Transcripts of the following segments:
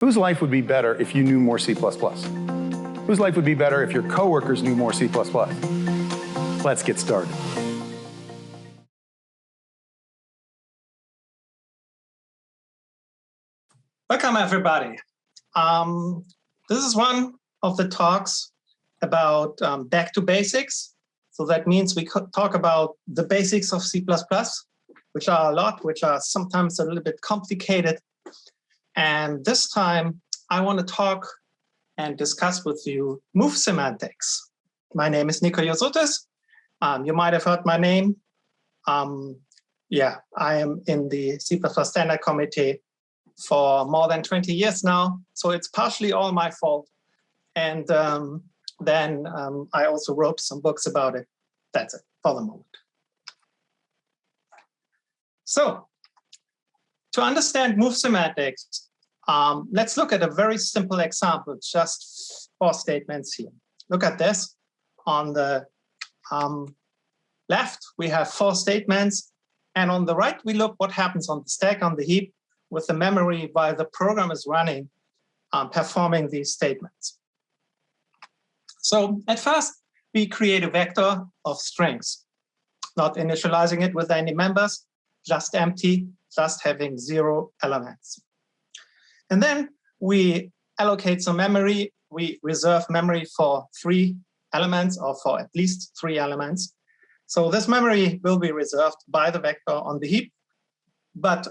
Whose life would be better if you knew more C++? Whose life would be better if your coworkers knew more C++? Let's get started. Welcome, everybody. This is one of the talks about back to basics. So that means we could talk about the basics of C++, which are a lot, which are sometimes a little bit complicated. And this time, I want to talk and discuss with you move semantics. My name is Nicolai Josuttis. You might have heard my name. Yeah, I am in the C++ Standard Committee for more than 20 years now. So it's partially all my fault. And then I also wrote some books about it. That's it for the moment. So to understand move semantics, let's look at a very simple example, just 4 statements here. Look at this. On the left, we have 4 statements. And on the right, we look what happens on the stack, on the heap, with the memory while the program is running, performing these statements. So at first, we create a vector of strings, not initializing it with any members, just empty, just having 0 elements. And then we allocate some memory. We reserve memory for 3 elements or for at least 3 elements. So this memory will be reserved by the vector on the heap, but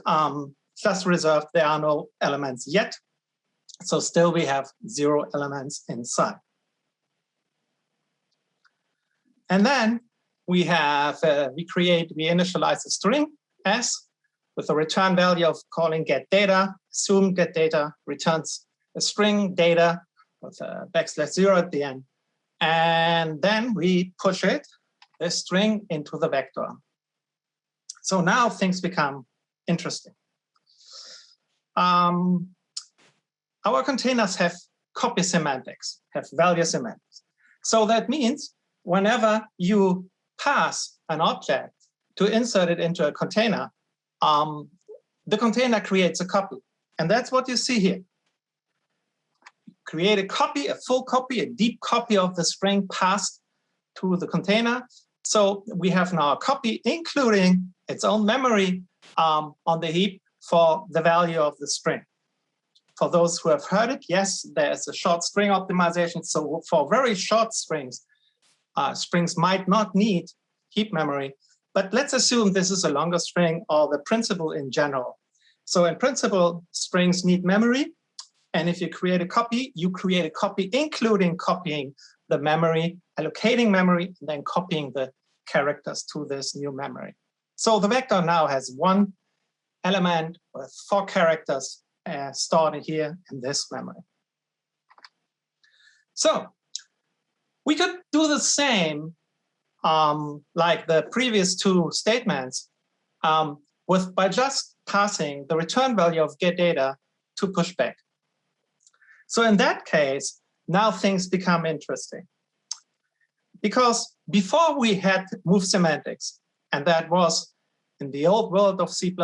just reserved, there are no elements yet. So still we have 0 elements inside. And then we have, we initialize a string S with a return value of calling getData. Assume getData returns a string data with a \0 at the end. And then we push it, this string, into the vector. So now things become interesting. Our containers have copy semantics, have value semantics. So that means whenever you pass an object to insert it into a container, the container creates a copy. And that's what you see here. Create a copy, a full copy, a deep copy of the string passed to the container. So we have now a copy, including its own memory on the heap for the value of the string. For those who have heard it, yes, there's a short string optimization. So for very short strings, strings might not need heap memory. But let's assume this is a longer string or the principle in general. So in principle, strings need memory. And if you create a copy, you create a copy, including copying the memory, allocating memory, and then copying the characters to this new memory. So the vector now has 1 element with 4 characters stored here in this memory. So we could do the same like the previous 2 statements by just passing the return value of getData to pushback. So in that case, now things become interesting. Because before we had move semantics, and that was in the old world of C++,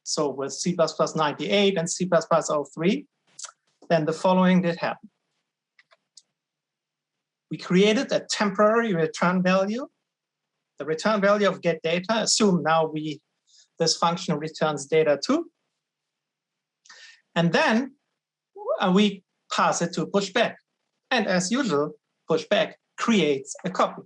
so with C++ 98 and C++ 03, then the following did happen. We created a temporary return value, the return value of getData. Assume now this function returns data too. And then we pass it to pushback. And as usual, pushback creates a copy.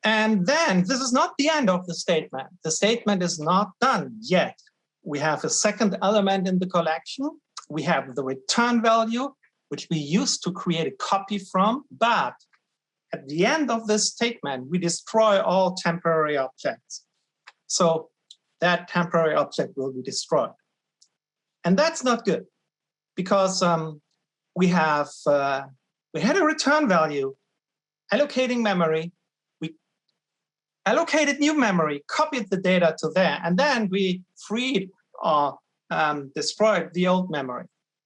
And then this is not the end of the statement. The statement is not done yet. We have a second element in the collection. We have the return value, which we use to create a copy from. But at the end of this statement, we destroy all temporary objects. So that temporary object will be destroyed. And that's not good, because we had a return value allocating memory. We allocated new memory, copied the data to there, and then we freed or destroyed the old memory.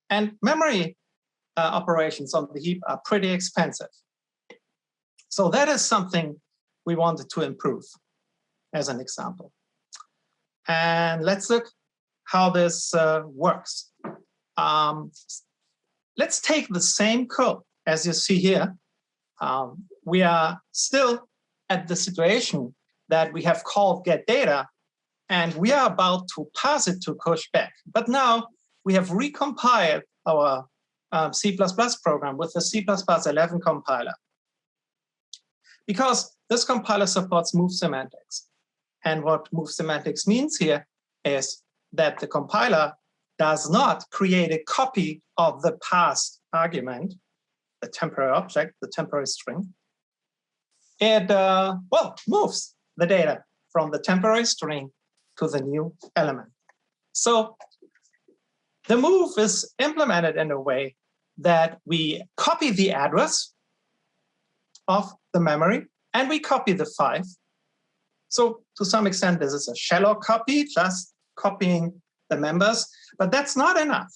And memory operations on the heap are pretty expensive. So that is something we wanted to improve as an example. And let's look how this works. Let's take the same code as you see here. We are still at the situation that we have called get data, and we are about to pass it to pushback. But now we have recompiled our C++ program with the C++11 compiler, because this compiler supports move semantics. And what move semantics means here is that the compiler does not create a copy of the past argument, the temporary object, the temporary string. It moves the data from the temporary string to the new element. So the move is implemented in a way that we copy the address of the memory and we copy the 5. So to some extent, this is a shallow copy, just copying the members, but that's not enough.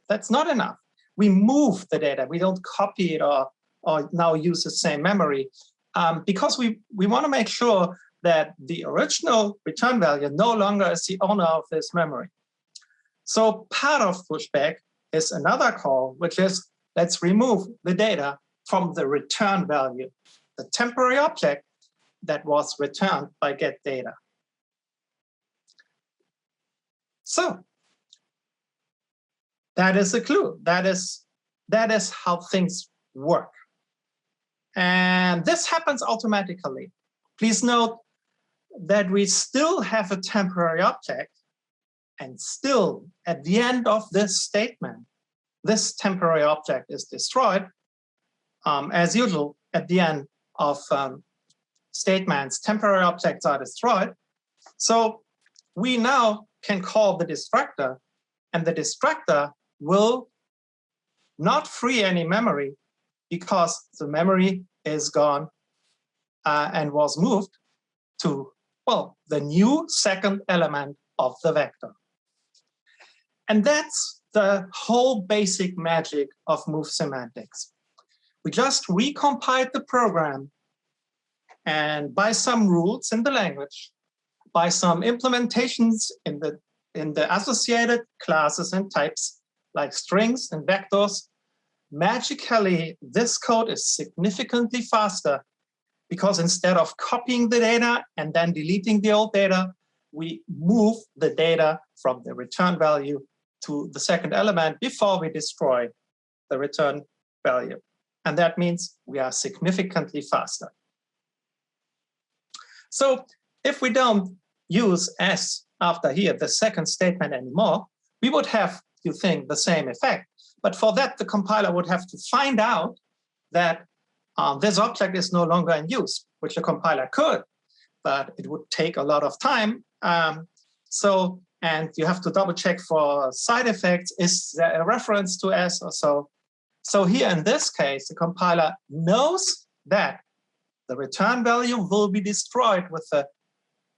That's not enough. We move the data. We don't copy it or now use the same memory because we want to make sure that the original return value no longer is the owner of this memory. So part of pushback is another call, which is let's remove the data from the return value, the temporary object that was returned by get data. So that is a clue. That is how things work. And this happens automatically. Please note that we still have a temporary object, and still at the end of this statement, this temporary object is destroyed. As usual, at the end of statements, temporary objects are destroyed. So we now can call the destructor, and the destructor will not free any memory because the memory is gone and was moved to, well, the new second element of the vector. And that's the whole basic magic of move semantics. We just recompiled the program, and by some rules in the language, by some implementations in the associated classes and types like strings and vectors, magically this code is significantly faster, because instead of copying the data and then deleting the old data, we move the data from the return value to the second element before we destroy the return value. And that means we are significantly faster. So if we don't use S after here, the second statement anymore, we would have, you think, the same effect. But for that, the compiler would have to find out that this object is no longer in use, which the compiler could, but it would take a lot of time. And you have to double check for side effects. Is there a reference to S or so? So here in this case, the compiler knows that the return value will be destroyed with the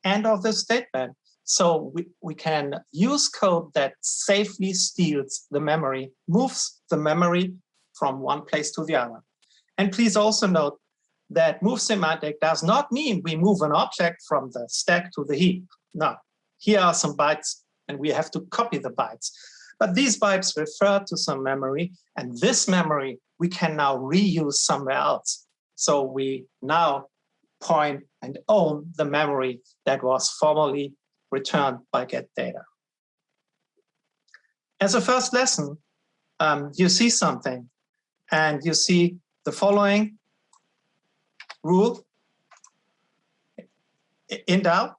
end of the statement. So we can use code that safely steals the memory, moves the memory from one place to the other. And please also note that move semantic does not mean we move an object from the stack to the heap. No, here are some bytes and we have to copy the bytes. But these bytes refer to some memory, and this memory we can now reuse somewhere else. So we now point and own the memory that was formerly returned by get data. As a first lesson, you see something, and you see the following rule. In doubt,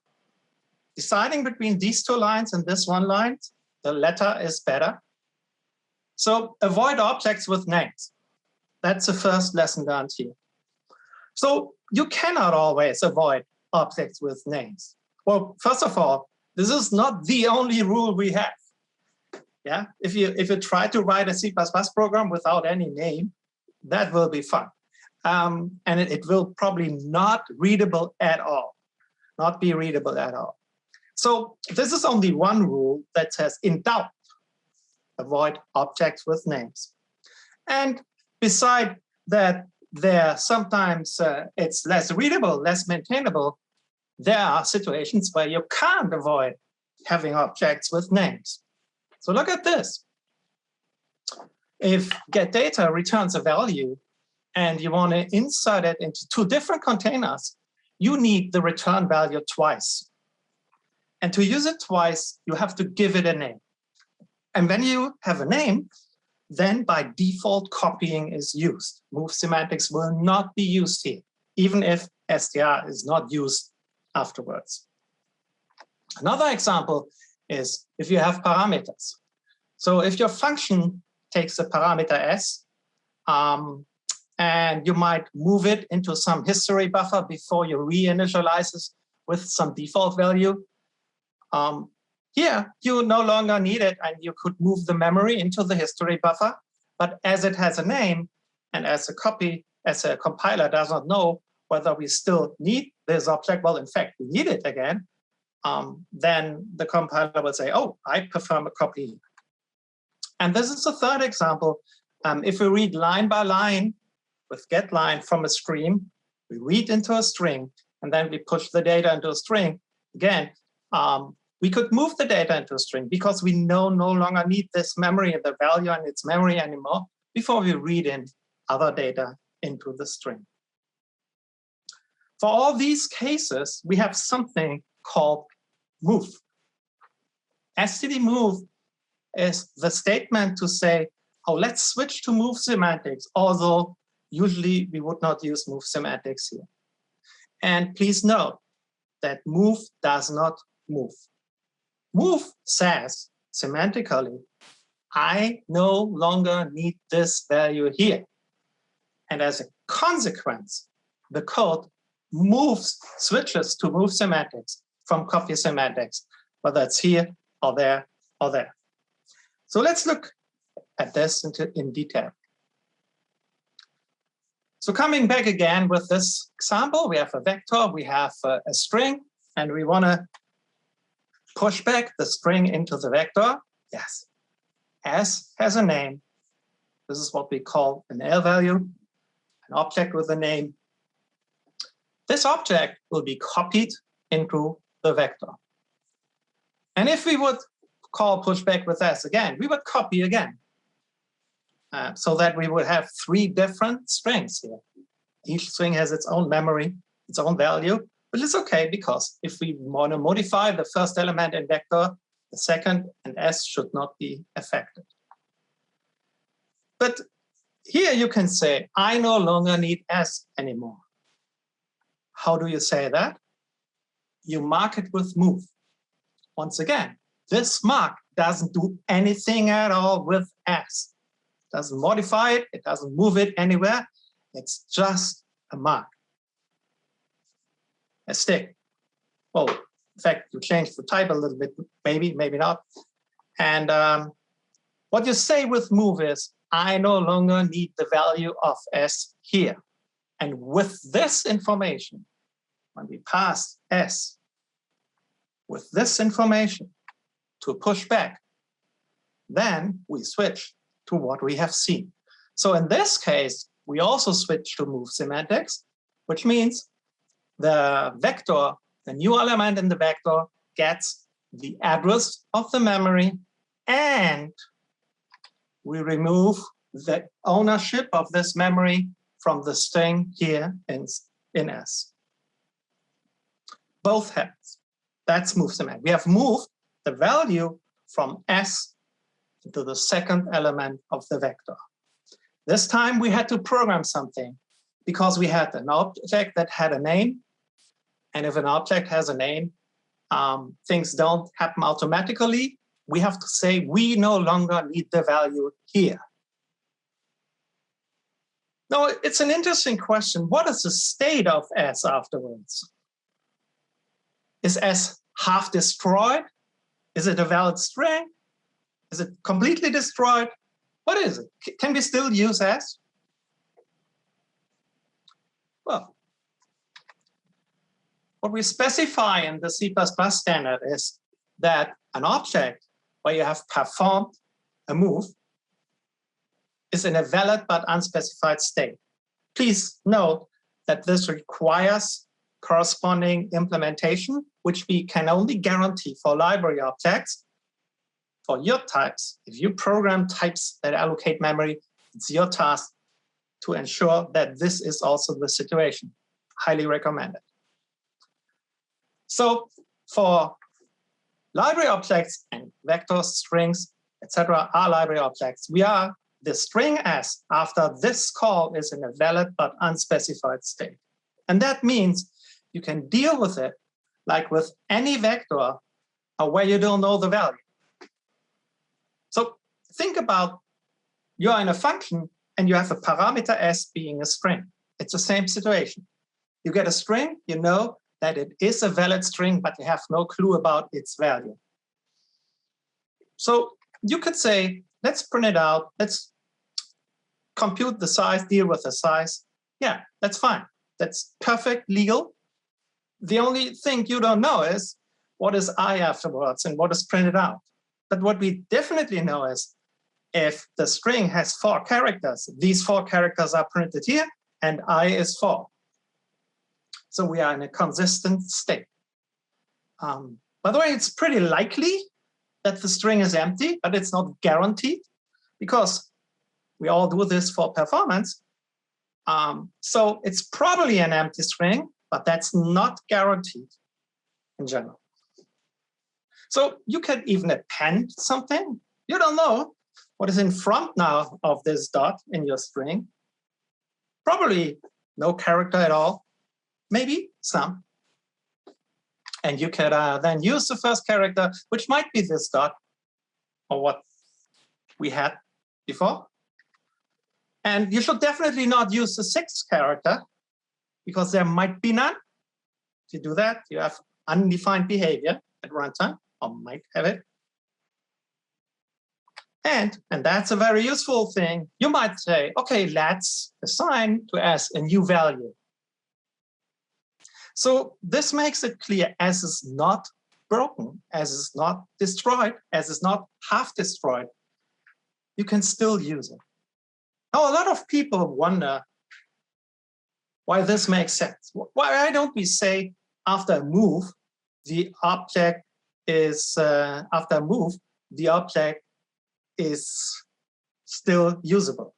deciding between these two lines and this one line, the latter is better. So avoid objects with names. That's the first lesson learned here. So you cannot always avoid objects with names. Well, first of all, this is not the only rule we have. Yeah, if you try to write a C++ program without any name, that will be fun. And it will probably not readable at all, not be readable at all. So this is only one rule that says, in doubt, avoid objects with names. And beside that, there sometimes it's less readable, less maintainable. There are situations where you can't avoid having objects with names. So look at this. If getData returns a value and you want to insert it into two different containers, you need the return value twice. And to use it twice, you have to give it a name. And when you have a name, then by default copying is used. Move semantics will not be used here, even if str is not used afterwards. Another example is if you have parameters. So if your function takes a parameter s, and you might move it into some history buffer before you reinitialize it with some default value, here you no longer need it, and you could move the memory into the history buffer. But as it has a name, and as a compiler does not know whether we still need this object, well, in fact, we need it again, then the compiler will say, oh, I perform a copy. And this is the third example. If we read line by line with getLine from a stream, we read into a string, and then we push the data into a string. Again, we could move the data into a string because we no longer need this memory and the value and its memory anymore before we read in other data into the string. For all these cases, we have something called move. std move is the statement to say, oh, let's switch to move semantics, although usually we would not use move semantics here. And please note that move does not move. Move says semantically, I no longer need this value here. And as a consequence, the code switches to move semantics from copy semantics, whether it's here or there or there. So let's look at this in detail. So coming back again with this example, we have a vector, we have a string, and we want to push back the string into the vector. Yes, S has a name. This is what we call an L value, an object with a name. This object will be copied into the vector. And if we would call pushback with S again, we would copy again. So that we would have three different strings here. Each string has its own memory, its own value, but it's okay because if we want to modify the first element in vector, the second and S should not be affected. But here you can say, I no longer need S anymore. How do you say that? You mark it with move. Once again, this mark doesn't do anything at all with S. It doesn't modify it, it doesn't move it anywhere. It's just a mark. A stick. Well, in fact, you change the type a little bit, maybe, maybe not. And what you say with move is, I no longer need the value of S here. And with this information, when we pass S with this information to push back, then we switch to what we have seen. So in this case, we also switch to move semantics, which means the vector, the new element in the vector, gets the address of the memory, and we remove the ownership of this memory from the string here in S. Both happens. That's move semantics. We have moved the value from S into the second element of the vector. This time we had to program something because we had an object that had a name. And if an object has a name, things don't happen automatically. We have to say we no longer need the value here. Now, it's an interesting question. What is the state of S afterwards? Is S half destroyed? Is it a valid string? Is it completely destroyed? What is it? Can we still use S? Well, what we specify in the C++ standard is that an object where you have performed a move is in a valid but unspecified state. Please note that this requires corresponding implementation which we can only guarantee for library objects. For your types, if you program types that allocate memory, it's your task to ensure that this is also the situation. Highly recommended. So for library objects and vectors, strings, etc. are library objects. We are the string s after this call is in a valid but unspecified state. And that means you can deal with it like with any vector where you don't know the value. So think about you're in a function and you have a parameter s being a string. It's the same situation. You get a string, you know that it is a valid string, but you have no clue about its value. So you could say, let's print it out. Let's compute the size, deal with the size. Yeah, that's fine. That's perfect, legal. The only thing you don't know is what is I afterwards and what is printed out. But what we definitely know is if the string has 4 characters, these 4 characters are printed here and I is 4. So we are in a consistent state. By the way, it's pretty likely that the string is empty, but it's not guaranteed because we all do this for performance. So it's probably an empty string, but that's not guaranteed in general. So you can even append something. You don't know what is in front now of this dot in your string. Probably no character at all, maybe some. And you can then use the first character, which might be this dot, or what we had before. And you should definitely not use the 6th character, because there might be none. If you do that, you have undefined behavior at runtime, or might have it. And that's a very useful thing. You might say, okay, let's assign to s a new value. So this makes it clear as is not broken, as is not destroyed, as is not half destroyed. You can still use it. Now, a lot of people wonder why this makes sense. Why don't we say after a move, the object is, after a move, the object is still usable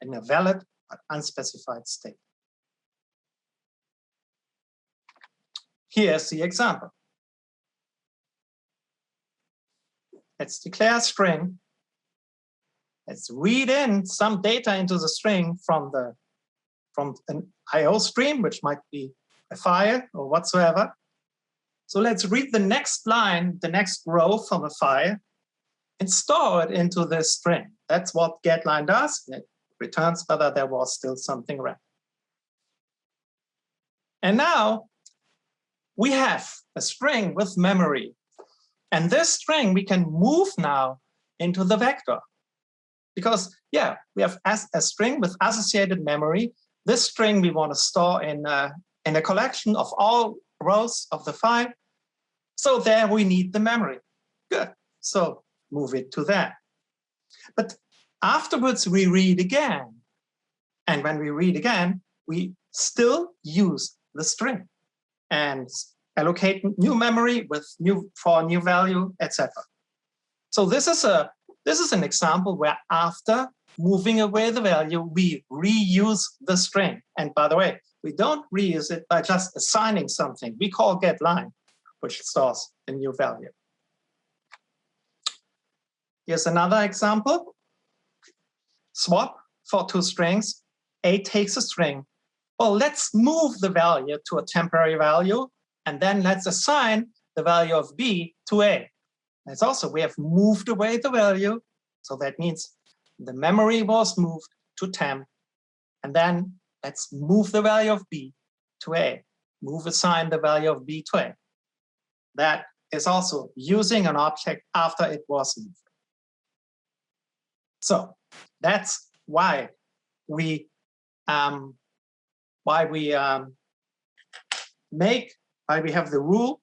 in a valid but unspecified state. Here's the example. Let's declare a string. Let's read in some data into the string from an IO stream, which might be a file or whatsoever. So let's read the next line, the next row from a file, and store it into this string. That's what getLine does. It returns whether there was still something read. And now we have a string with memory. And this string we can move now into the vector. Because, yeah, we have a string with associated memory. This string we want to store in a collection of all rows of the file. So there we need the memory. Good. So move it to there. But afterwards we read again. And when we read again, we still use the string and allocate new memory for a new value, etc. So this is an example where after moving away the value, we reuse the string. And by the way, we don't reuse it by just assigning something. We call getLine, which stores the new value. Here's another example. Swap for 2 strings. A takes a string. Well, let's move the value to a temporary value, and then let's assign the value of B to A. It's also, we have moved away the value. So that means the memory was moved to temp. And then let's move the value of B to A. Assign the value of B to A. That is also using an object after it was moved. So that's why we have the rule,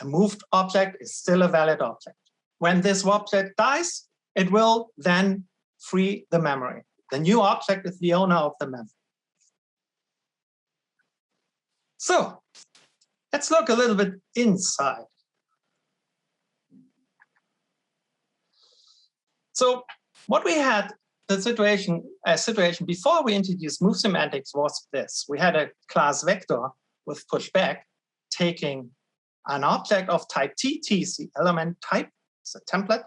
a moved object is still a valid object. When this object dies, it will then free the memory. The new object is the owner of the memory. So Let's look a little bit inside. So what we had, the situation before we introduced move semantics was this. We had a class vector with pushback taking an object of type T. T is the element type, it's a template.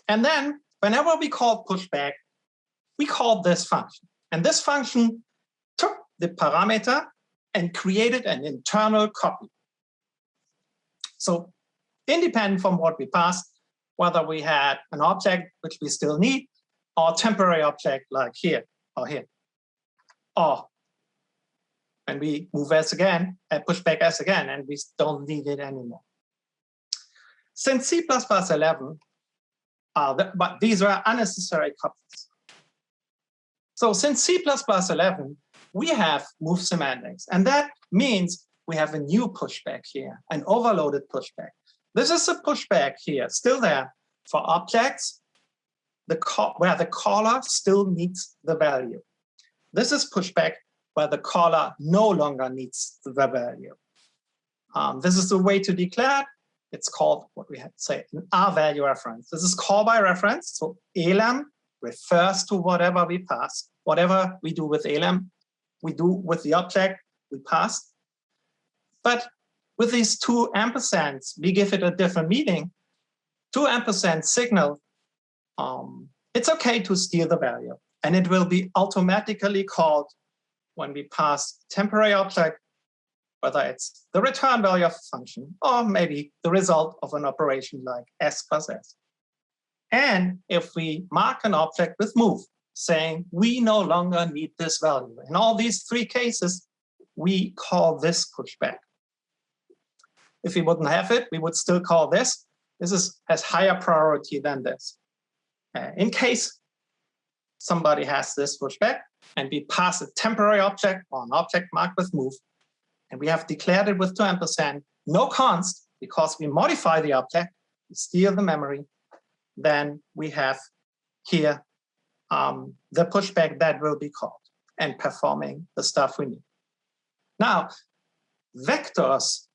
And then whenever we call pushback, we called this function. And this function took the parameter and created an internal copy. So independent from what we passed, whether we had an object which we still need, or a temporary object like here or here. Or when we move S again, pushback S again, and we don't need it anymore. Since C++11, but these were unnecessary copies. So since C++11, we have move semantics, and that means we have a new pushback here, an overloaded pushback. This is a pushback here, still there for objects where the caller still needs the value. This is pushback where the caller no longer needs the value. This is the way to declare it. It's called what we had to say an R-value reference. This is call by reference. So elem refers to whatever we pass. Whatever we do with elem, we do with the object we passed. But with these two ampersands, we give it a different meaning. 2 ampersand signal, it's okay to steal the value, and it will be automatically called when we pass temporary object, whether it's the return value of a function or maybe the result of an operation like S plus S. And if we mark an object with move, saying we no longer need this value, in all these 3 cases, we call this pushback. If we wouldn't have it, we would still call this. This has higher priority than this. In case somebody has this pushback and we pass a temporary object or an object marked with move, and we have declared it with 2 ampersand, no const, because we modify the object, we steal the memory, then we have here the pushback that will be called and performing the stuff we need. Now, vectors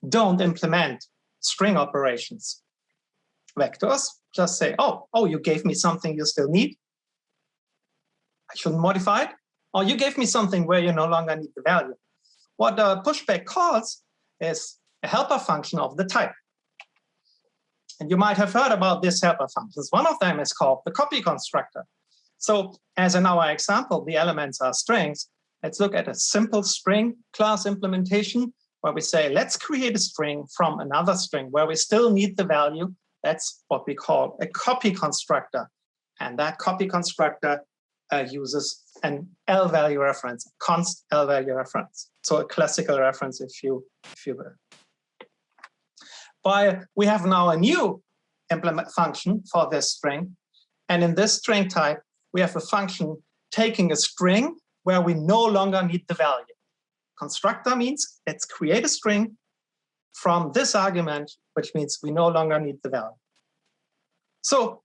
don't implement string operations. Vectors just say, oh, you gave me something you still need. I shouldn't modify it. Or you gave me something where you no longer need the value. What the pushback calls is a helper function of the type. And you might have heard about these helper functions. One of them is called the copy constructor. So as in our example, the elements are strings. Let's look at a simple string class implementation where we say, let's create a string from another string where we still need the value. That's what we call a copy constructor. And that copy constructor uses an L value reference, const L value reference. So a classical reference, if you will. But we have now a new implement function for this string. And in this string type, we have a function taking a string where we no longer need the value. Constructor means let's create a string from this argument, which means we no longer need the value. So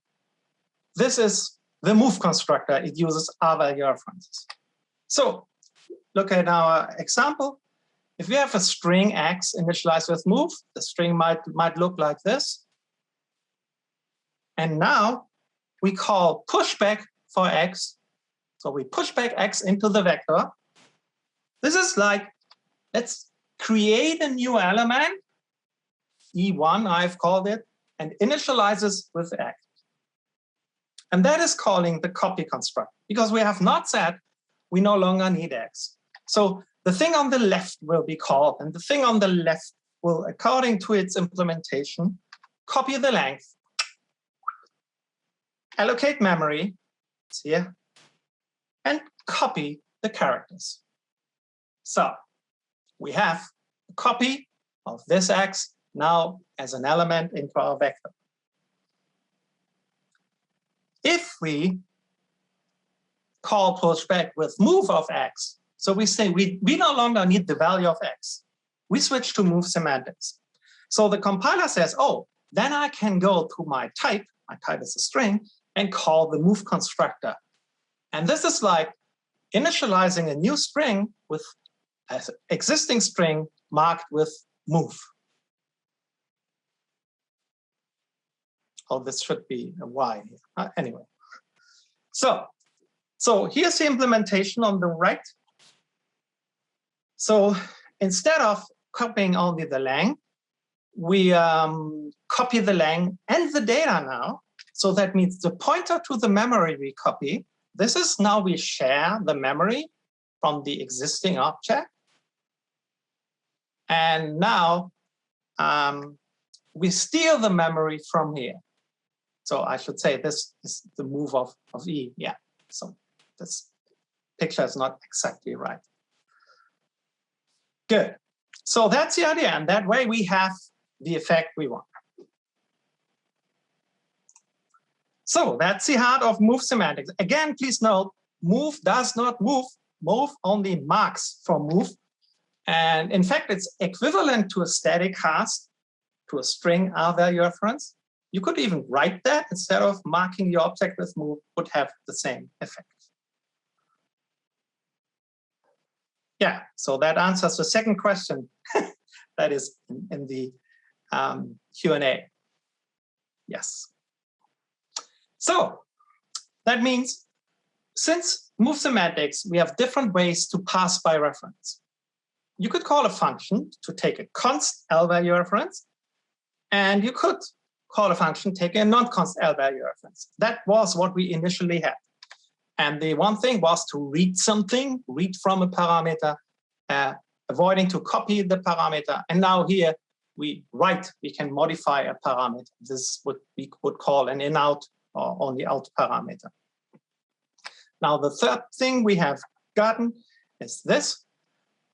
this is the move constructor. It uses R-value references. So look at our example. If we have a string X initialized with move, the string might look like this. And now we call pushback for X. So we push back X into the vector. This is like, let's create a new element, E1 I've called it, and initializes with X. And that is calling the copy constructor, because we have not said we no longer need X. So the thing on the left will be called, and the thing on the left will, according to its implementation, copy the length, allocate memory, it's here, and copy the characters. So we have a copy of this X now as an element into our vector. If we call pushback with move of X, so we say we no longer need the value of X, we switch to move semantics. So the compiler says, oh, then I can go to my type is a string, and call the move constructor. And this is like initializing a new string with an existing string marked with move. Oh, this should be a Y here. Anyway, so here's the implementation on the right. So instead of copying only the lang, we copy the lang and the data now. So that means the pointer to the memory we copy. This is now we share the memory from the existing object. And now we steal the memory from here. So I should say this is the move of E. Yeah, so this picture is not exactly right. Good. So that's the idea. And that way we have the effect we want. So that's the heart of move semantics. Again, please note, move does not move. Move only marks for move. And in fact, it's equivalent to a static cast, to a string R-value reference. You could even write that instead of marking your object with move, would have the same effect. Yeah, so that answers the second question that is in the Q&A. Yes. So that means since move semantics, we have different ways to pass by reference. You could call a function to take a const L-value reference, and you could call a function taking a non-const L-value reference. That was what we initially had. And the one thing was to read something, read from a parameter, avoiding to copy the parameter. And now here we write, we can modify a parameter. This is what we would call an in-out or only out parameter. Now the third thing we have gotten is this.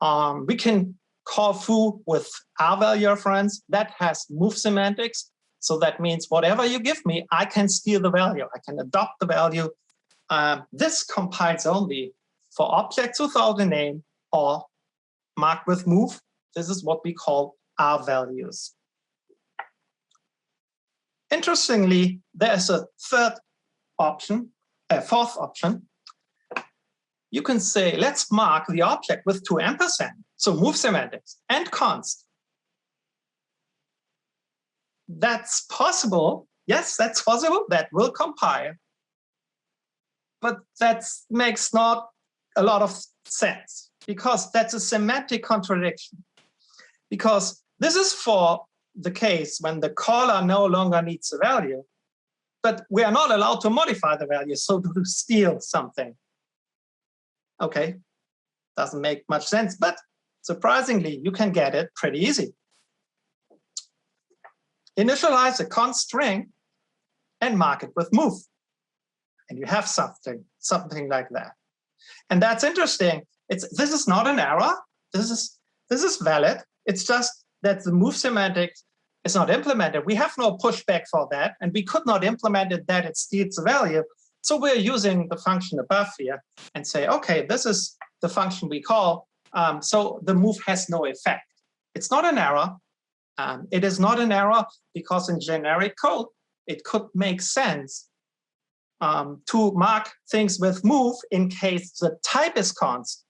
We can call foo with R-value reference that has move semantics. So that means whatever you give me, I can steal the value. I can adopt the value. This compiles only for objects without a name or marked with move. This is what we call R values. Interestingly, there's a fourth option. You can say, let's mark the object with 2 ampersand. So move semantics and const. That's possible. Yes, that's possible. That will compile. But that makes not a lot of sense because that's a semantic contradiction. Because this is for the case when the caller no longer needs a value, but we are not allowed to modify the value, so to steal something. Okay, doesn't make much sense, but surprisingly, you can get it pretty easy. Initialize a const string and mark it with move. And you have something like that. And that's interesting. This is not an error. This is valid. It's just that the move semantics is not implemented. We have no pushback for that, and we could not implement it that it steals the value. So we're using the function above here and say, okay, this is the function we call. So the move has no effect. It's not an error. It is not an error because in generic code, it could make sense to mark things with move in case the type is const.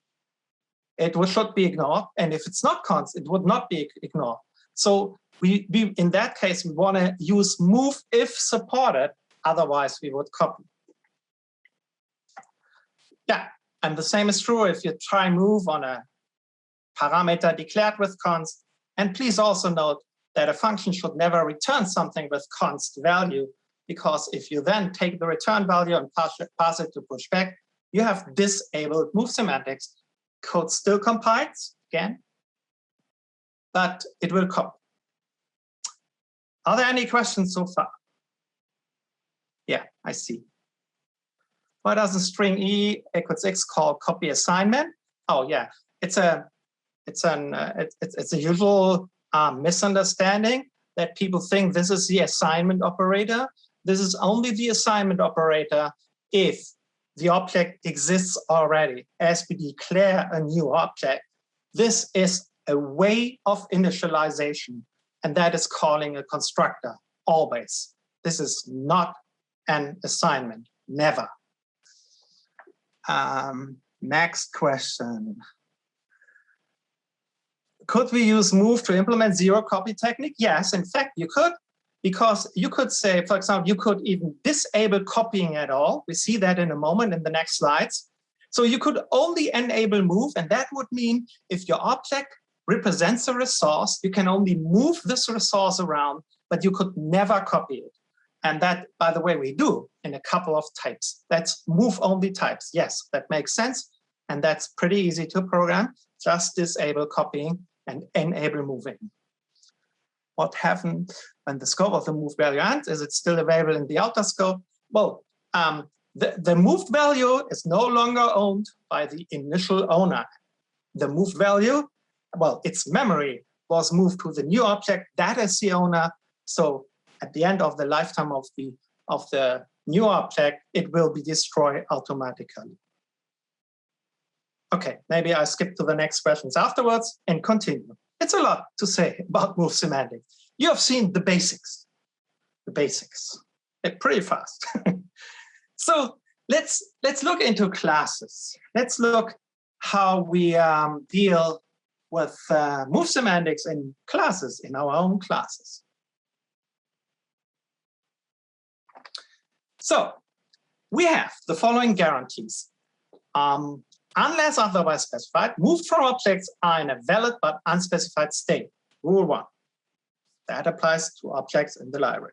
It should be ignored. And if it's not const, it would not be ignored. So we in that case, we want to use move if supported. Otherwise, we would copy. Yeah, and the same is true if you try move on a parameter declared with const. And please also note that a function should never return something with const value, because if you then take the return value and pass it to pushback, you have disabled move semantics. Code still compiles again, but it will copy. Are there any questions so far? Yeah, I see. Why does the string E equals X call copy assignment? Oh yeah, it's a usual misunderstanding that people think this is the assignment operator. This is only the assignment operator if the object exists already. As we declare a new object, this is a way of initialization, and that is calling a constructor always. This is not an assignment, never. Next question. Could we use move to implement zero copy technique? Yes, in fact, you could, because you could say, for example, you could even disable copying at all. We see that in a moment in the next slides. So you could only enable move, and that would mean if your object represents a resource, you can only move this resource around, but you could never copy it. And that, by the way, we do in a couple of types. That's move-only types. Yes, that makes sense. And that's pretty easy to program. Just disable copying and enable moving. What happened when the scope of the move value ends? Is it still available in the outer scope? Well, the moved value is no longer owned by the initial owner. The moved value, well, its memory was moved to the new object. That is the owner. So at the end of the lifetime of the new object, it will be destroyed automatically. Okay, maybe I skip to the next questions afterwards and continue. It's a lot to say about move semantics. You have seen the basics. They're pretty fast. So let's look into classes. Let's look how we deal with move semantics in classes, in our own classes. So we have the following guarantees. Unless otherwise specified, moved from objects are in a valid but unspecified state. Rule 1. That applies to objects in the library.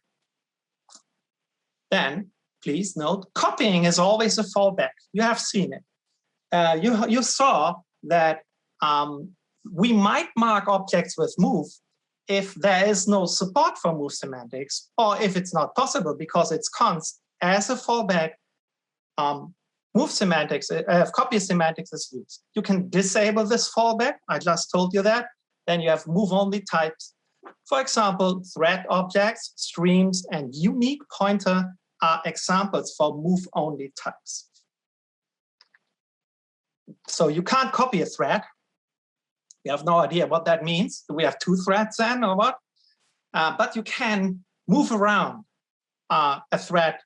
Then, please note, copying is always a fallback. You have seen it. You saw that we might mark objects with move if there is no support for move semantics, or if it's not possible because it's const as a fallback. Move semantics, copy semantics is used. You can disable this fallback. I just told you that. Then you have move-only types. For example, thread objects, streams, and unique pointer are examples for move-only types. So you can't copy a thread. We have no idea what that means. Do we have 2 threads then or what? But you can move around a thread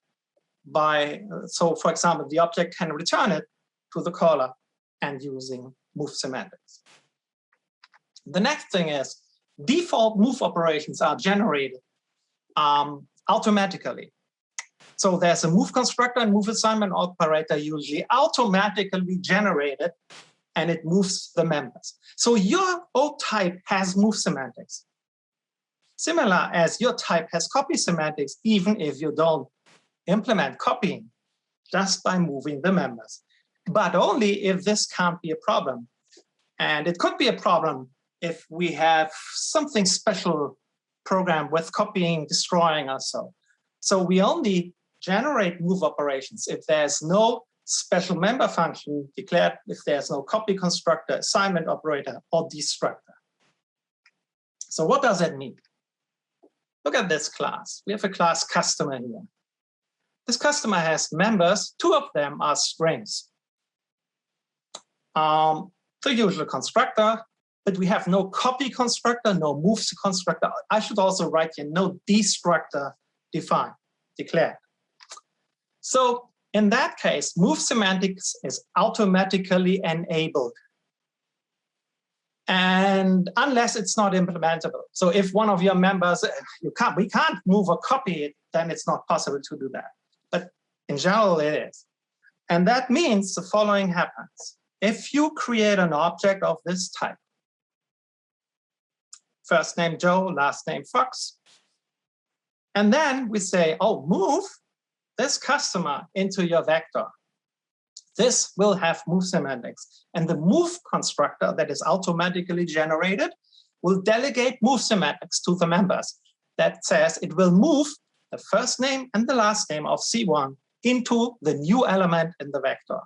by, so for example, the object can return it to the caller and using move semantics. The next thing is default move operations are generated automatically. So there's a move constructor and move assignment operator usually automatically generated, and it moves the members. So your old type has move semantics, similar as your type has copy semantics, even if you don't implement copying, just by moving the members. But only if this can't be a problem. And it could be a problem if we have something special programmed with copying, destroying, or so. So we only generate move operations if there's no special member function declared, if there's no copy constructor, assignment operator, or destructor. So what does that mean? Look at this class. We have a class customer here. This customer has members. 2 of them are strings. The usual constructor, but we have no copy constructor, no move constructor. I should also write here no destructor defined, declared. So in that case, move semantics is automatically enabled. And unless it's not implementable. So if one of your members, we can't move or copy it, then it's not possible to do that. But in general, it is. And that means the following happens. If you create an object of this type, first name Joe, last name Fox, and then we say, oh, move this customer into your vector. This will have move semantics. And the move constructor that is automatically generated will delegate move semantics to the members. That says it will move the first name and the last name of C1 into the new element in the vector.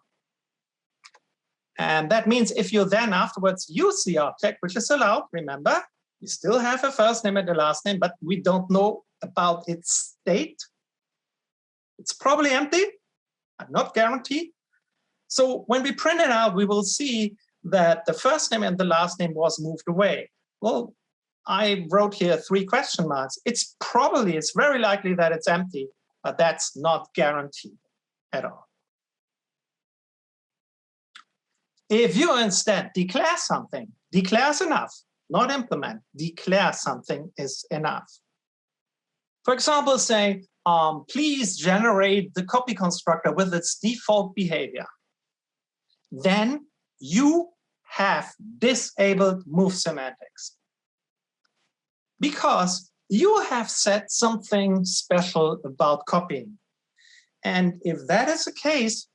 And that means if you then afterwards use the object, which is allowed, remember, you still have a first name and a last name, but we don't know about its state. It's probably empty, but not guaranteed. So when we print it out, we will see that the first name and the last name was moved away. Well, I wrote here 3 question marks. It's very likely that it's empty, but that's not guaranteed at all. If you instead declare something, declares enough, not implement, declare something is enough. For example, say, please generate the copy constructor with its default behavior. Then you have disabled move semantics, because you have said something special about copying. And if that is the case,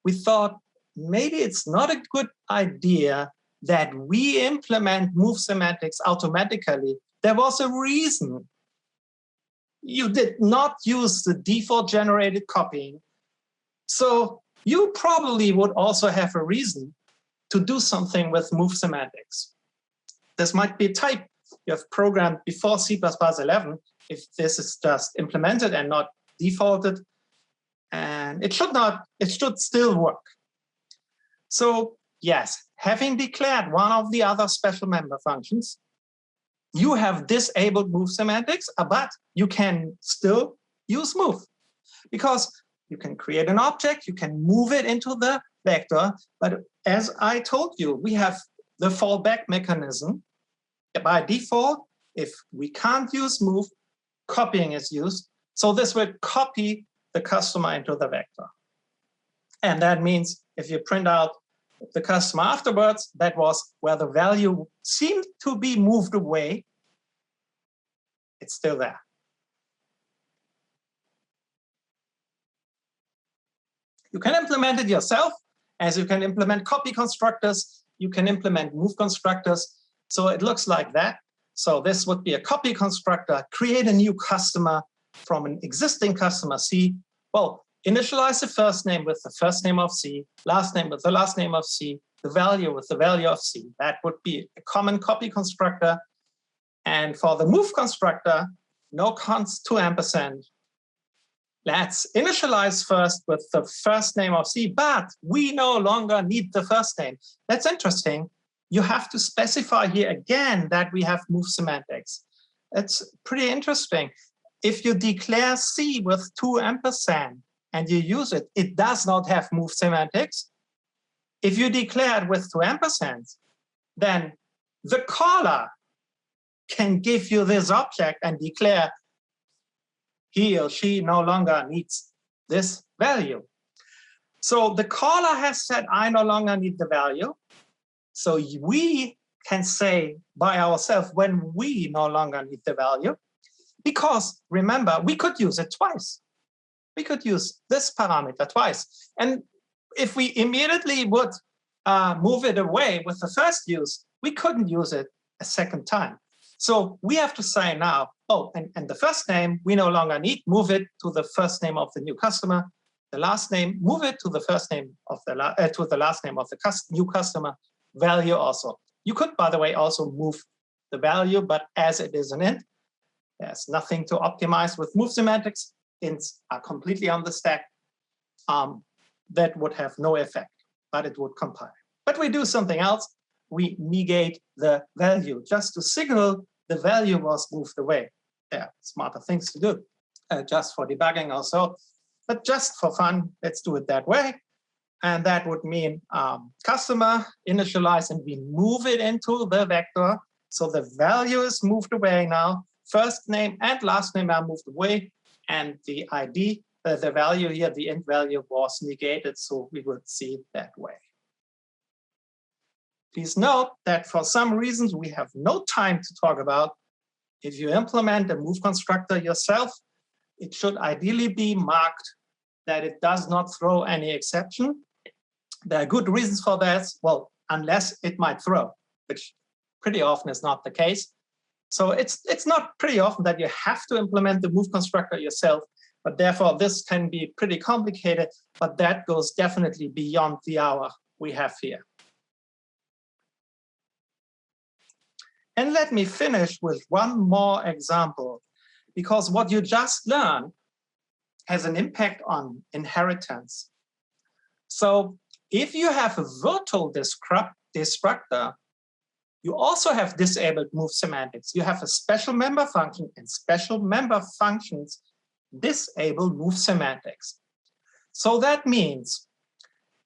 we thought maybe it's not a good idea that we implement move semantics automatically. There was a reason. You did not use the default generated copying. So you probably would also have a reason to do something with move semantics. This might be a type you have programmed before C++11, if this is just implemented and not defaulted. And it should still work. So yes, having declared one of the other special member functions, you have disabled move semantics, but you can still use move, because you can create an object, you can move it into the vector. But as I told you, we have the fallback mechanism. By default, if we can't use move, copying is used. So this will copy the customer into the vector. And that means if you print out the customer afterwards, that was where the value seemed to be moved away. It's still there. You can implement it yourself, as you can implement copy constructors, you can implement move constructors. So it looks like that. So this would be a copy constructor, create a new customer from an existing customer C. Well, initialize the first name with the first name of C, last name with the last name of C, the value with the value of C. That would be a common copy constructor. And for the move constructor, no const to ampersand. Let's initialize first with the first name of C, but we no longer need the first name. That's interesting. You have to specify here again that we have move semantics. It's pretty interesting. If you declare C with 2 ampersand and you use it, it does not have move semantics. If you declare it with 2 ampersands, then the caller can give you this object and declare he or she no longer needs this value. So the caller has said, I no longer need the value. So we can say by ourselves when we no longer need the value, because remember, we could use it twice. We could use this parameter twice. And if we immediately would move it away with the first use, we couldn't use it a second time. So we have to say now, oh, and the first name we no longer need, move it to the first name of the new customer. The last name, move it to the first name of the last name of the new customer. Value also. You could, by the way, also move the value, but as it is an int, there's nothing to optimize with move semantics. Ints are completely on the stack. That would have no effect, but it would compile. But we do something else. We negate the value just to signal the value was moved away. There are smarter things to do, just for debugging also. But just for fun, let's do it that way. And that would mean customer initialize, and we move it into the vector. So the value is moved away now. First name and last name are moved away. And the ID, the value here, the int value was negated. So we would see it that way. Please note that for some reasons we have no time to talk about. If you implement a move constructor yourself, it should ideally be marked that it does not throw any exception. There are good reasons for that. Well, unless it might throw, which pretty often is not the case. So it's not pretty often that you have to implement the move constructor yourself, but therefore this can be pretty complicated, but that goes definitely beyond the hour we have here. And let me finish with one more example, because what you just learned has an impact on inheritance. So if you have a virtual destructor, you also have disabled move semantics. You have a special member function, and special member functions disable move semantics. So that means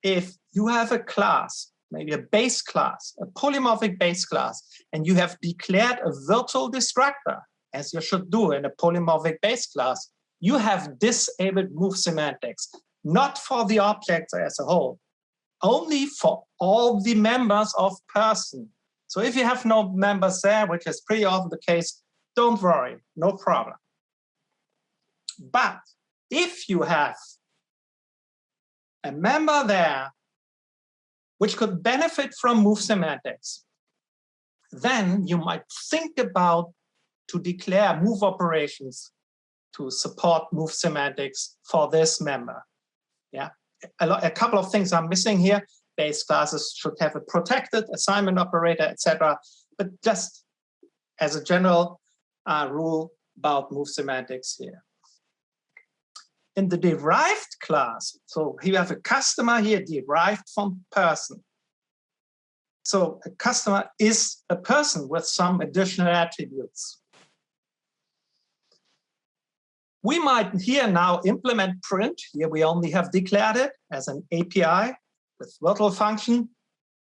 if you have a class maybe a base class, a polymorphic base class, and you have declared a virtual destructor, as you should do in a polymorphic base class, you have disabled move semantics, not for the objects as a whole, only for all the members of person. So if you have no members there, which is pretty often the case, don't worry, no problem. But if you have a member there which could benefit from move semantics, then you might think about to declare move operations to support move semantics for this member. Yeah, a couple of things are missing here. Base classes should have a protected assignment operator, etc. But just as a general rule about move semantics here. In the derived class, so you have a customer here derived from person. So a customer is a person with some additional attributes. We might here now implement print. Here we only have declared it as an API with virtual function.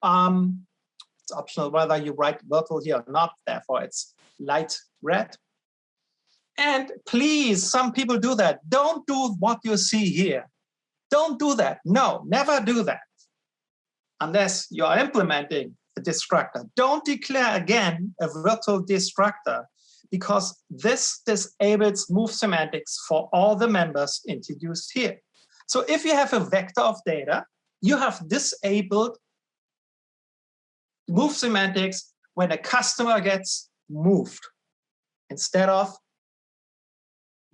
It's optional whether you write virtual here or not, therefore it's light red. And please, some people do that. Don't do what you see here. Don't do that. No, never do that. Unless you are implementing a destructor. Don't declare again a virtual destructor, because this disables move semantics for all the members introduced here. So if you have a vector of data, you have disabled move semantics when a customer gets moved. Instead of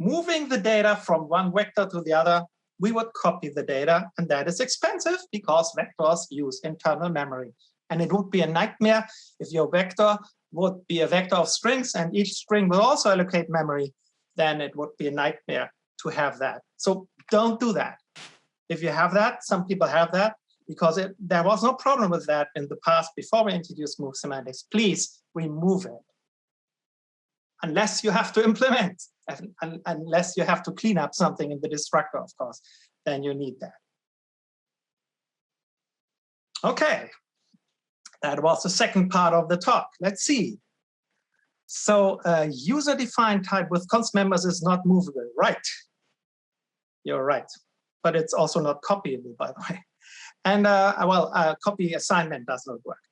moving the data from one vector to the other, we would copy the data, and that is expensive because vectors use internal memory. And it would be a nightmare if your vector would be a vector of strings and each string will also allocate memory, then it would be a nightmare to have that. So don't do that. If you have that, some people have that, because there was no problem with that in the past before we introduced move semantics. Please remove it. Unless you have to implement, unless you have to clean up something in the destructor, of course, then you need that. Okay, that was the second part of the talk. Let's see. So user-defined type with const members is not movable, right? You're right, but it's also not copyable, by the way. And copy assignment does not work.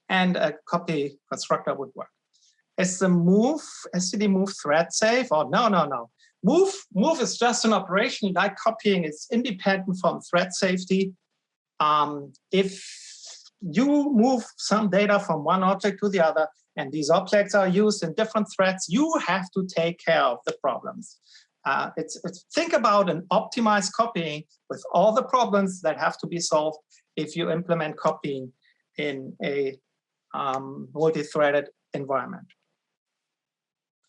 And a copy constructor would work. Is the move, std move thread safe? Or no. Move is just an operation like copying. It's independent from thread safety. If you move some data from one object to the other, and these objects are used in different threads, you have to take care of the problems. Think about an optimized copying with all the problems that have to be solved if you implement copying in a multi-threaded environment.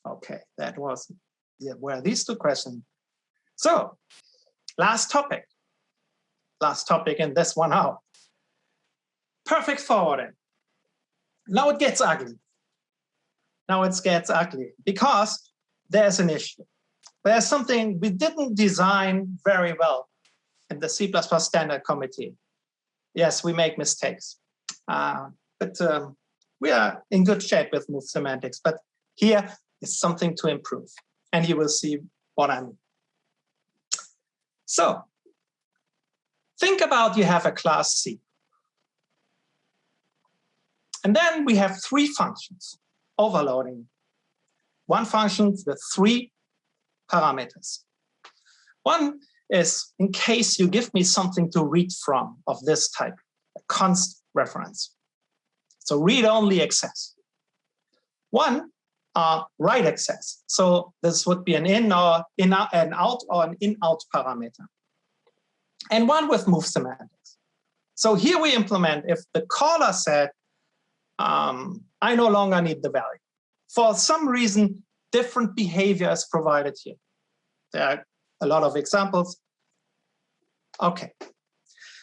Okay, that was were these two questions. So, last topic in this 1 hour. Perfect forwarding. Now it gets ugly. Because there's an issue. There's something we didn't design very well in the C++ standard committee. Yes, we make mistakes, but we are in good shape with move semantics. But here is something to improve, and you will see what I mean. So think about you have a class C. And then we have 3 functions overloading. One function with 3 parameters. One is in case you give me something to read from of this type, a const reference. So read-only access. One write access. So this would be an in or an out or an in-out parameter. And one with move semantics. So here we implement if the caller said, I no longer need the value. For some reason, different behavior is provided here. There are a lot of examples. Okay.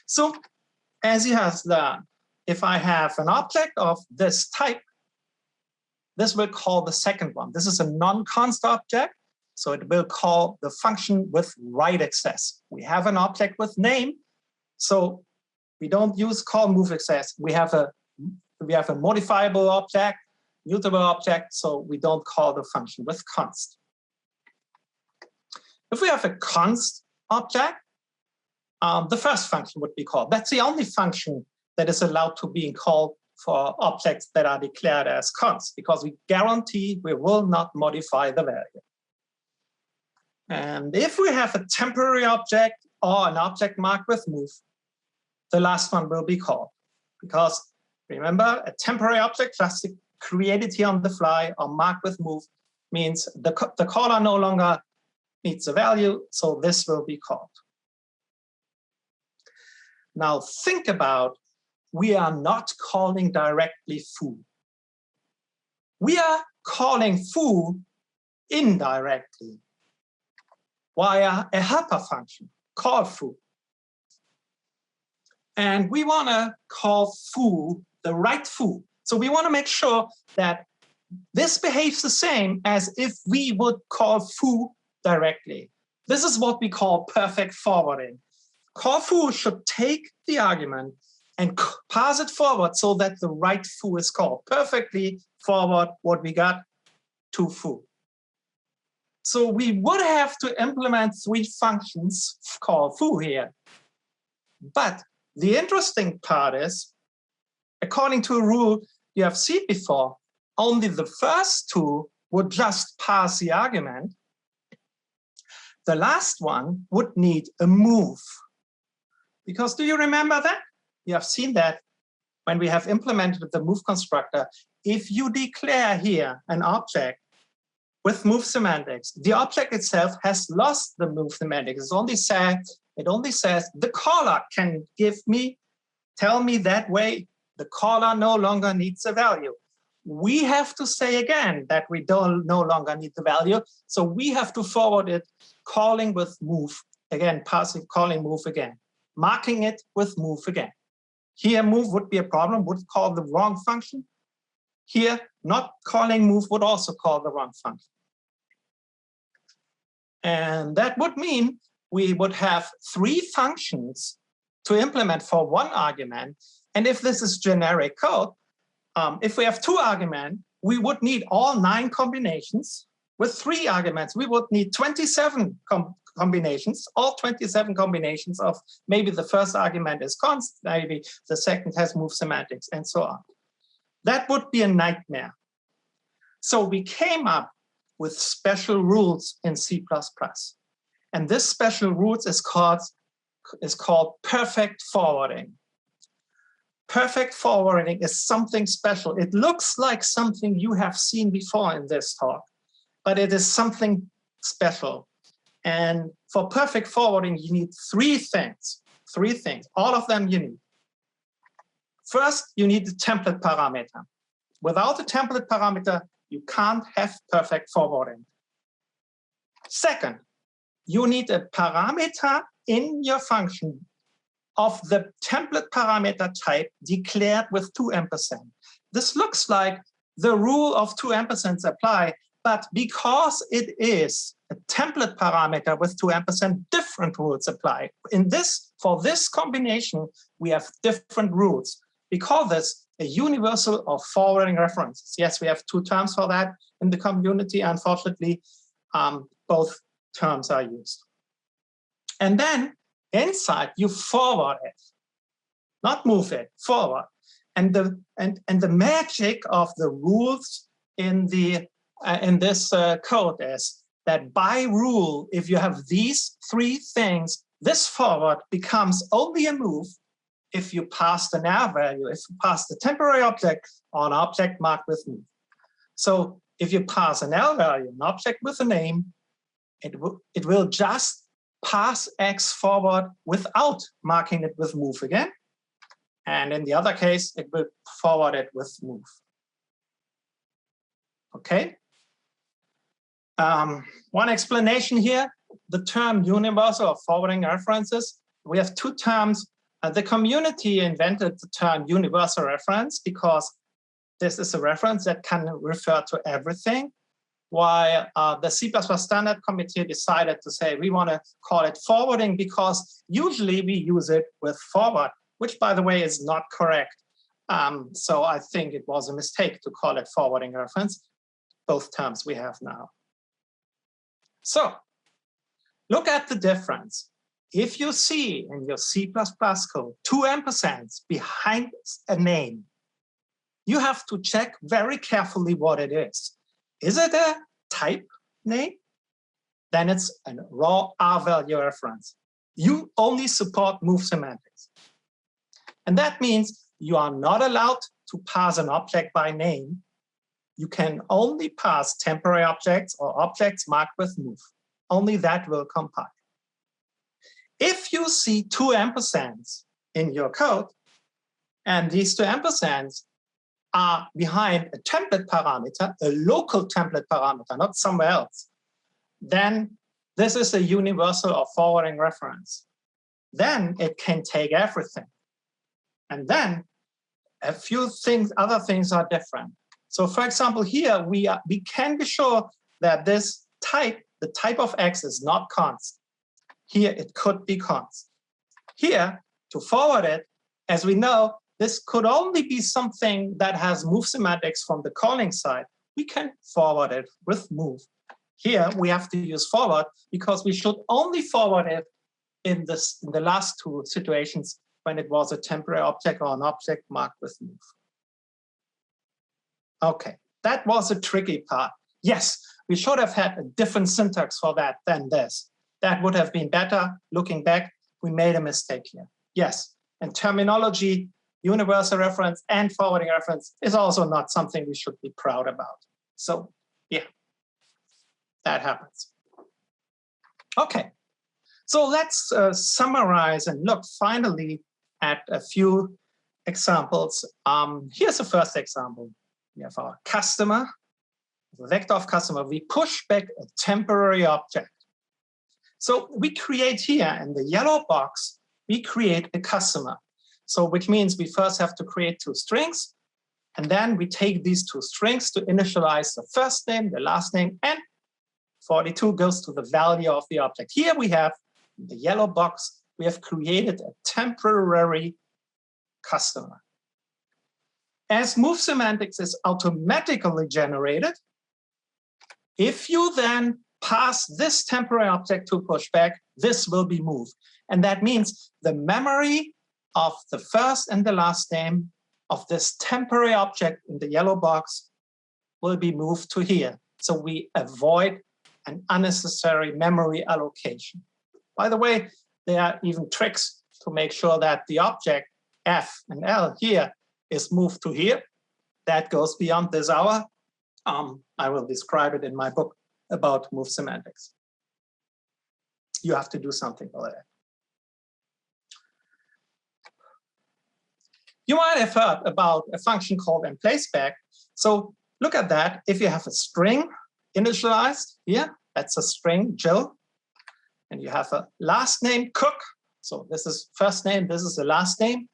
So as you have learned, if I have an object of this type, this will call the second one. This is a non-const object, so it will call the function with write access. We have an object with name, so We don't use call move access. We have a modifiable object, mutable object, so we don't call the function with const. If we have a const object, the first function would be called. That's the only function that is allowed to be called for objects that are declared as const, because we guarantee we will not modify the value. And if we have a temporary object or an object marked with move, the last one will be called. Because remember, a temporary object just created here on the fly or marked with move means the caller no longer needs a value, so this will be called. Now think about, we are not calling directly foo. We are calling foo indirectly via a helper function called foo. And we want to call foo the right foo. So we want to make sure that this behaves the same as if we would call foo directly. This is what we call perfect forwarding. Call foo should take the argument and pass it forward so that the right foo is called. Perfectly forward what we got to foo. So we would have to implement 3 functions called foo here. But the interesting part is, according to a rule you have seen before, only the first 2 would just pass the argument. The last one would need a move. Because do you remember that? You have seen that when we have implemented the move constructor. If you declare here an object with move semantics, the object itself has lost the move semantics. It only says the caller can tell me that way the caller no longer needs a value. We have to say again that we no longer need the value. So we have to forward it calling with move again, passing calling move again, marking it with move again. Here, move would be a problem, would call the wrong function. Here, not calling move would also call the wrong function. And that would mean we would have 3 functions to implement for 1 argument. And if this is generic code, if we have 2 arguments, we would need all 9 combinations. With 3 arguments, we would need 27 combinations, all 27 combinations of maybe the first argument is const, maybe the second has move semantics, and so on. That would be a nightmare. So we came up with special rules in C++. And this special rules is called perfect forwarding. Perfect forwarding is something special. It looks like something you have seen before in this talk, but it is something special. And for perfect forwarding, you need 3 things. 3 things, all of them you need. First, you need the template parameter. Without the template parameter, you can't have perfect forwarding. Second, you need a parameter in your function of the template parameter type declared with 2 ampersand. This looks like the rule of 2 ampersands apply, but because it is a template parameter with 2 ampersand, different rules apply. For this combination, we have different rules. We call this a universal or forwarding references. Yes, we have 2 terms for that in the community. Unfortunately, both terms are used. And then inside, you forward it, not move it, forward. And the magic of the rules in this code is that by rule, if you have these 3 things, this forward becomes only a move if you pass the now value, if you pass the temporary object or an object marked with move. So if you pass an L value, an object with a name, it will just pass X forward without marking it with move again. And in the other case, it will forward it with move. Okay. One explanation here, the term universal or forwarding references. We have 2 terms. The community invented the term universal reference because this is a reference that can refer to everything, while the C++ standard committee decided to say we want to call it forwarding because usually we use it with forward, which, by the way, is not correct. So I think it was a mistake to call it forwarding reference, both terms we have now. So look at the difference. If you see in your C++ code 2 ampersands behind a name, you have to check very carefully what it is. Is it a type name? Then it's a raw R-value reference. You only support move semantics. And that means you are not allowed to pass an object by name. You can only pass temporary objects or objects marked with move. Only that will compile. If you see 2 ampersands in your code, and these 2 ampersands are behind a template parameter, a local template parameter, not somewhere else, then this is a universal or forwarding reference. Then it can take everything. And then a few things, other things are different. So for example, here we can be sure that this type, the type of X is not const. Here it could be const. Here, to forward it, as we know, this could only be something that has move semantics from the calling side. We can forward it with move. Here we have to use forward because we should only forward it in the last 2 situations when it was a temporary object or an object marked with move. Okay, that was a tricky part. Yes, we should have had a different syntax for that than this. That would have been better. Looking back, we made a mistake here. Yes, and terminology, universal reference and forwarding reference is also not something we should be proud about. So yeah, that happens. Okay, so let's summarize and look finally at a few examples. Here's the first example. We have our customer, the vector of customer. We push back a temporary object. So we create here in the yellow box, we create a customer. So which means we first have to create 2 strings, and then we take these 2 strings to initialize the first name, the last name, and 42 goes to the value of the object. Here we have in the yellow box, we have created a temporary customer. As move semantics is automatically generated, if you then pass this temporary object to pushback, this will be moved. And that means the memory of the first and the last name of this temporary object in the yellow box will be moved to here. So we avoid an unnecessary memory allocation. By the way, there are even tricks to make sure that the object F and L here is moved to here. That goes beyond this hour. I will describe it in my book about move semantics. You have to do something for that. You might have heard about a function called emplaceback. So look at that. If you have a string initialized here, that's a string, Jill, and you have a last name, Cook. So this is first name, this is the last name.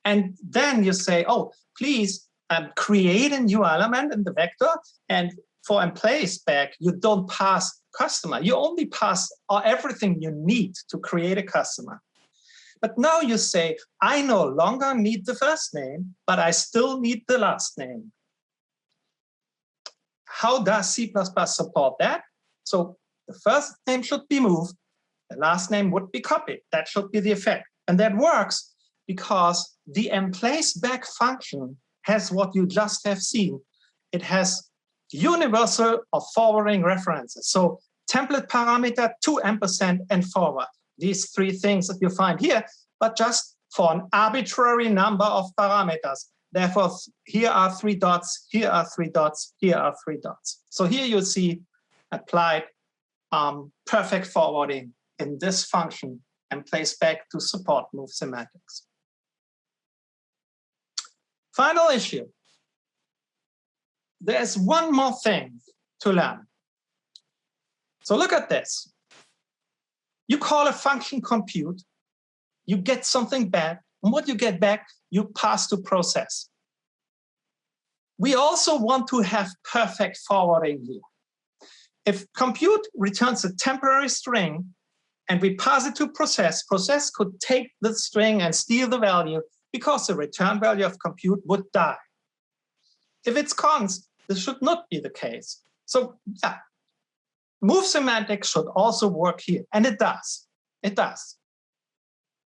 And then you say, oh, please create a new element in the vector. And for emplaceback, you don't pass customer. You only pass everything you need to create a customer. But now you say, I no longer need the first name, but I still need the last name. How does C++ support that? So the first name should be moved. The last name would be copied. That should be the effect. And that works because the emplaceback function has what you just have seen. It has universal or forwarding references. So template parameter, 2 ampersand, and forward. These 3 things that you find here, but just for an arbitrary number of parameters. Therefore, here are 3 dots, here are 3 dots, here are 3 dots. So here you see applied perfect forwarding in this function and place back to support move semantics. Final issue. There's one more thing to learn. So look at this. You call a function compute, you get something back, and what you get back, you pass to process. We also want to have perfect forwarding here. If compute returns a temporary string and we pass it to process. Process could take the string and steal the value because the return value of compute would die. If it's const, this should not be the case. So yeah, move semantics should also work here, and it does. It does.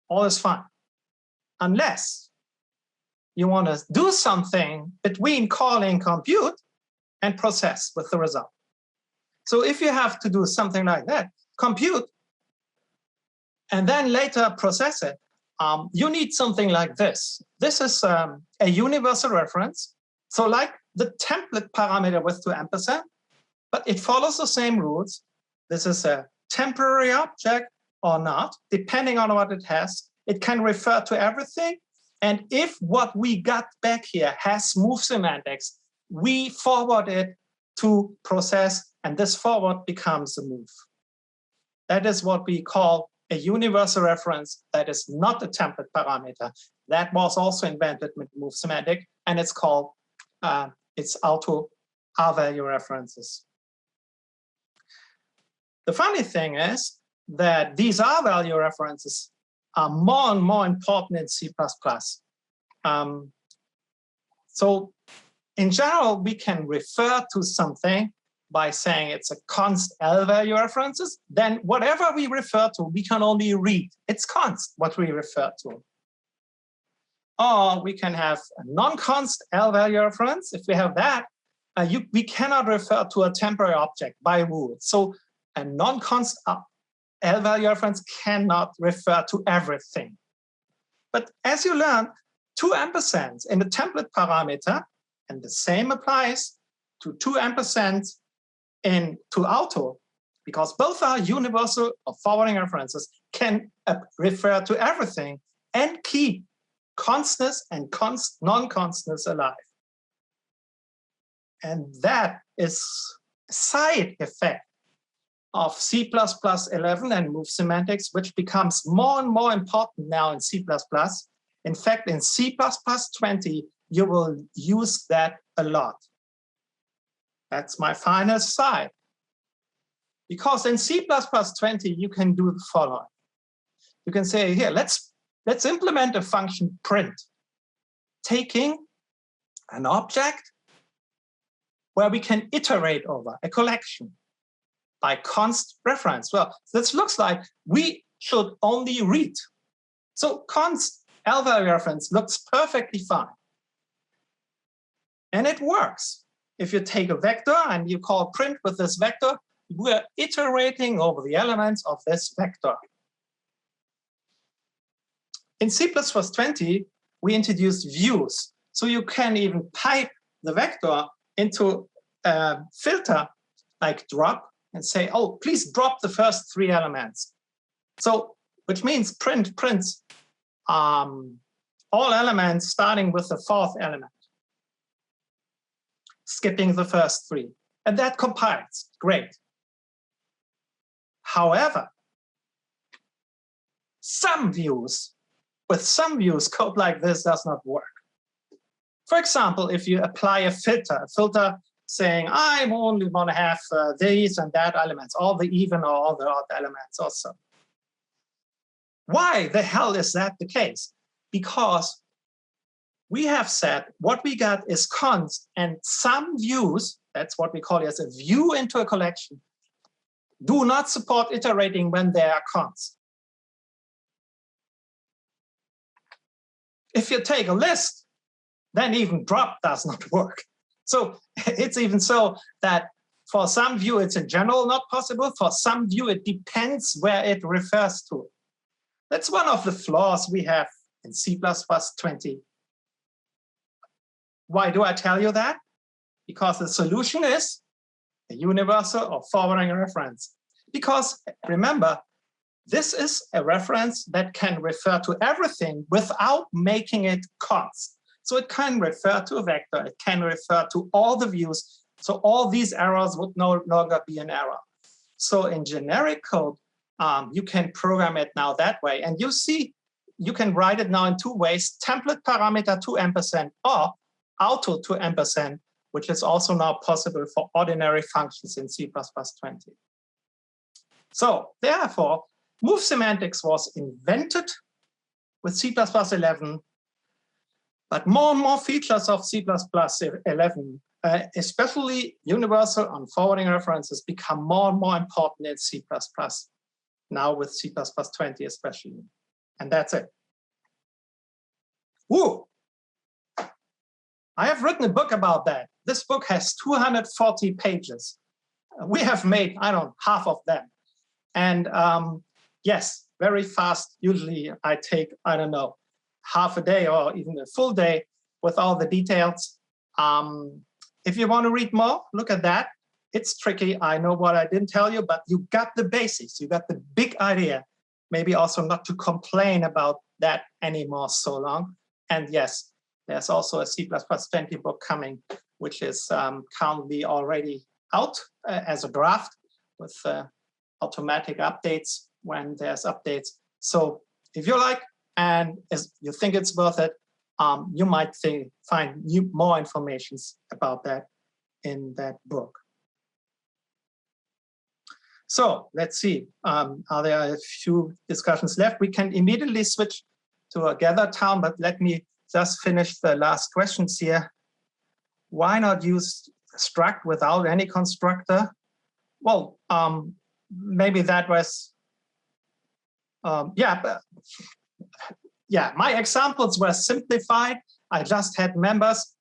All is fine, unless you want to do something between calling compute and process with the result. So if you have to do something like that, compute, and then later process it, you need something like this. This is a universal reference. So like the template parameter with 2 ampersand, but it follows the same rules. This is a temporary object or not, depending on what it has. It can refer to everything. And if what we got back here has move semantics, we forward it to process, and this forward becomes a move. That is what we call a universal reference that is not a template parameter. That was also invented with move semantic, and it's called it's auto R-value references. The funny thing is that these R-value references are more and more important in C++. So in general, we can refer to something by saying it's a const L-value references. Then whatever we refer to, we can only read. It's const what we refer to. Or we can have a non-const L-value reference. If we have that, we cannot refer to a temporary object by rule. So a non-const L-value reference cannot refer to everything. But as you learn, 2 ampersands in the template parameter, and the same applies to 2 ampersands to auto, because both are universal or forwarding references, can refer to everything and keep constness and non-constness alive. And that is a side effect of C++11 and move semantics, which becomes more and more important now in C++. In fact, in C++20, you will use that a lot. That's my final slide. Because in C++20, you can do the following. You can say, here, let's implement a function print, taking an object where we can iterate over a collection by const reference. Well, this looks like we should only read. So const L-value reference looks perfectly fine. And it works. If you take a vector and you call print with this vector, we're iterating over the elements of this vector. In C++20, we introduced views. So you can even pipe the vector into a filter like drop and say, oh, please drop the first 3 elements. So, which means prints all elements starting with the 4th element, skipping the first 3. And that compiles, great. However, with some views, code like this does not work. For example, if you apply a filter saying, I only want to have these and that elements, all the even or all the odd elements also. Why the hell is that the case? Because we have said what we got is const, and some views, that's what we call it as a view into a collection, do not support iterating when they are const. If you take a list, then even drop does not work. So it's even so that for some view, it's in general not possible. For some view, it depends where it refers to. That's one of the flaws we have in C++20. Why do I tell you that? Because the solution is a universal or forwarding reference. Because remember, this is a reference that can refer to everything without making it const. So it can refer to a vector, it can refer to all the views. So all these errors would no longer be an error. So in generic code, you can program it now that way. And you see, you can write it now in 2 ways, template parameter 2 ampersand or auto 2 ampersand, which is also now possible for ordinary functions in C++20. So therefore, Move semantics was invented with C++11, but more and more features of C++11, especially universal on forwarding references, become more and more important in C++, now with C++20 especially. And that's it. Woo! I have written a book about that. This book has 240 pages. We have made, I don't know, half of them. And yes, very fast. Usually I take, I don't know, half a day or even a full day with all the details. If you want to read more, look at that. It's tricky. I know what I didn't tell you, but you got the basics. You got the big idea. Maybe also not to complain about that anymore so long. And yes, there's also a C++20 book coming, which is currently already out as a draft with automatic updates when there's updates. So if you like and you think it's worth it, you might find more information about that in that book. So let's see, are there a few discussions left? We can immediately switch to a gather town, but let me just finish the last questions here. Why not use struct without any constructor? Well, maybe that was, yeah, my examples were simplified. I just had members.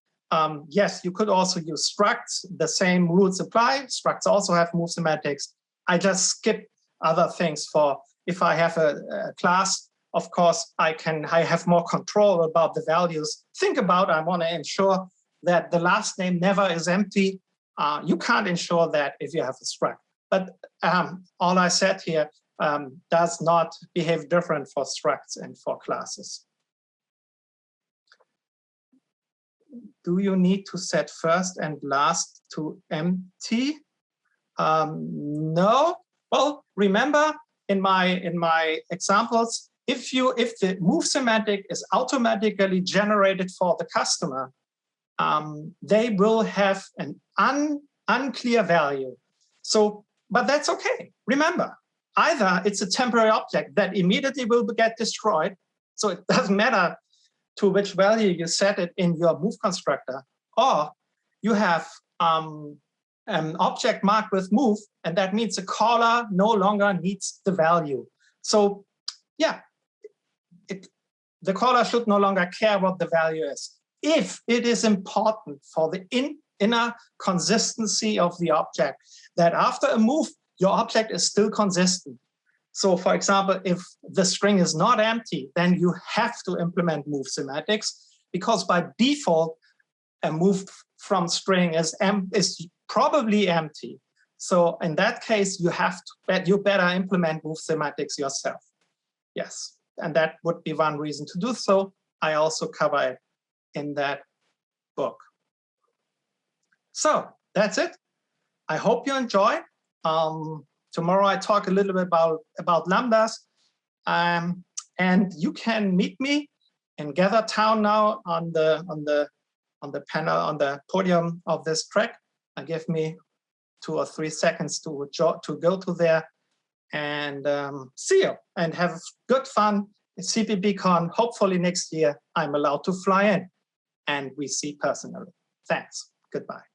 Yes, you could also use structs. The same rules apply. Structs also have move semantics. I just skip other things for if I have a class. Of course, I have more control about the values. Think about, I want to ensure that the last name never is empty. You can't ensure that if you have a struct. But all I said here does not behave different for structs and for classes. Do you need to set first and last to empty? No. Well, remember in my examples, if the move semantic is automatically generated for the customer, they will have an unclear value. So, but that's okay. Remember, either it's a temporary object that immediately will get destroyed, so it doesn't matter to which value you set it in your move constructor, or you have an object marked with move, and that means the caller no longer needs the value. So yeah, the caller should no longer care what the value is. If it is important for the inner consistency of the object, that after a move, your object is still consistent. So for example, if the string is not empty, then you have to implement move semantics, because by default, a move from string is probably empty. So in that case, you better implement move semantics yourself. Yes, and that would be one reason to do so. I also cover it in that book. So that's it. I hope you enjoy. Tomorrow I talk a little bit about lambdas, and you can meet me in Gather Town now on the panel, on the podium of this track. Give me 2 or 3 seconds to go to there, and see you and have good fun at CppCon. Hopefully next year I'm allowed to fly in and we see personally. Thanks. Goodbye.